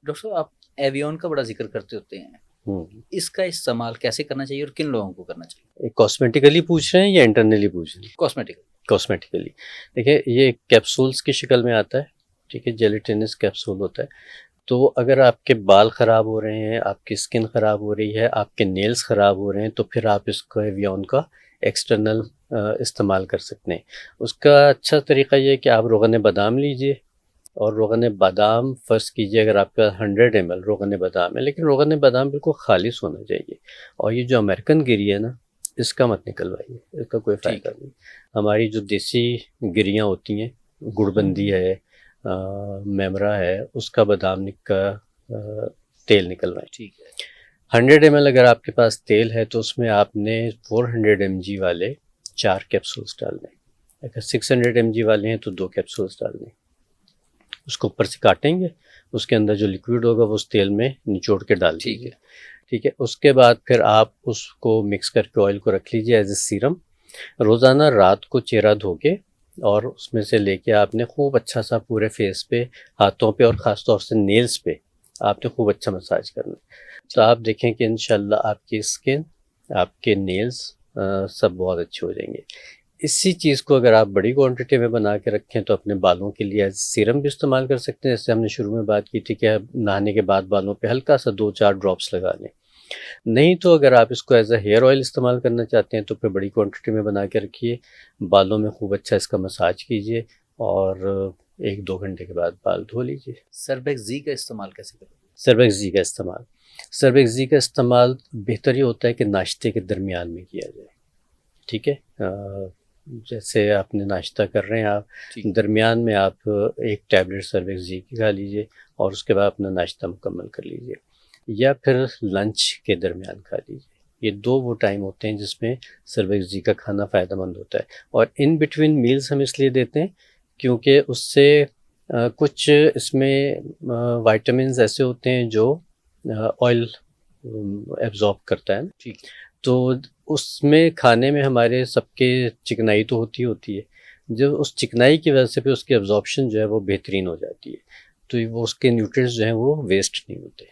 Doctor साहब, आप avian का बड़ा जिक्र करते होते हैं। इसका इस्तेमाल कैसे करना चाहिए और किन लोगों को करना चाहिए? कॉस्मेटिकली पूछ रहे हैं या इंटरनली पूछ रहे हैं? कॉस्मेटिक। कॉस्मेटिकली देखिए, ये कैप्सूल्स की शक्ल में आता है। ठीक है, जेलेटिनस कैप्सूल होता है। तो अगर आपके बाल ख़राब हो रहे हैं, आपकी स्किन ख़राब हो रही है, आपके नेल्स ख़राब हो रहे हैं, तो फिर आप इसको एवियन का एक्सटर्नल इस्तेमाल कर सकते हैं। उसका अच्छा तरीका ये है कि आप रोगन बादाम लीजिए, और रोगन बादाम फ़र्ज़ कीजिए अगर आपका 100 ml रोगन बादाम है, लेकिन रोगन बादाम बिल्कुल खालिस होना चाहिए। और ये जो अमेरिकन गिरी है ना, इसका मत निकलवाइए, इसका कोई ठीक फ़ायदा है। नहीं। हमारी जो देसी गिरियाँ होती हैं, गुड़बंदी है, मेमरा है, उसका बादाम का तेल निकलवाएं। ठीक है। 100 ml अगर आपके पास तेल है तो उसमें आपने 400 mg वाले 4 कैप्सूल्स डालने। अगर 600 mg वाले हैं तो 2 कैप्सूल्स डालने। उसको ऊपर से काटेंगे, उसके अंदर जो लिक्विड होगा वो उस तेल में निचोड़ के डाल ठीक दीजिए। है। ठीक है, उसके बाद फिर आप उसको मिक्स करके ऑयल को रख लीजिए एज ए सीरम। रोज़ाना रात को चेहरा धो के और उसमें से लेके आपने खूब अच्छा सा पूरे फेस पे, हाथों पे और ख़ास तौर से नेल्स पे आपने खूब अच्छा मसाज करना है। तो ठीक। आप देखें कि इंशाल्लाह आपकी स्किन, आपके नेल्स सब बहुत अच्छे हो जाएंगे। इसी चीज़ को अगर आप बड़ी क्वांटिटी में बना के रखें तो अपने बालों के लिए एज सीरम भी इस्तेमाल कर सकते हैं। जैसे हमने शुरू में बात की थी कि आप नहाने के बाद बालों पे हल्का सा 2-4 ड्रॉप्स लगा लें। नहीं तो अगर आप इसको एज अ हेयर ऑयल इस्तेमाल करना चाहते हैं तो फिर बड़ी क्वांटिटी में बना के रखिए, बालों में खूब अच्छा इसका मसाज कीजिए और 1-2 घंटे के बाद बाल धो लीजिए। सर्वेक्स जी का इस्तेमाल कैसे करें? सर्वेक्सी का इस्तेमाल, सर्वेक्सी का इस्तेमाल बेहतर ये होता है कि नाश्ते के दरमियान में किया जाए। ठीक है, जैसे आपने नाश्ता कर रहे हैं आप, ठीक। दरमियान में आप एक टैबलेट सर्वेक्सी की खा लीजिए और उसके बाद अपना नाश्ता मुकम्मल कर लीजिए, या फिर लंच के दरमियान खा लीजिए। ये 2 वो टाइम होते हैं जिसमें सर्वेक्सी का खाना फ़ायदेमंद होता है। और इन बिटवीन मील्स हम इसलिए देते हैं क्योंकि उससे कुछ इसमें विटामिन्स ऐसे होते हैं जो ऑयल एब्जॉर्ब करता है ना। ठीक है। तो उसमें खाने में हमारे सबके चिकनाई तो होती है। जो उस चिकनाई की वजह से फिर उसकी एब्जॉर्प्शन जो है वो बेहतरीन हो जाती है, तो वो उसके न्यूट्रिएंट्स जो हैं वो वेस्ट नहीं होते।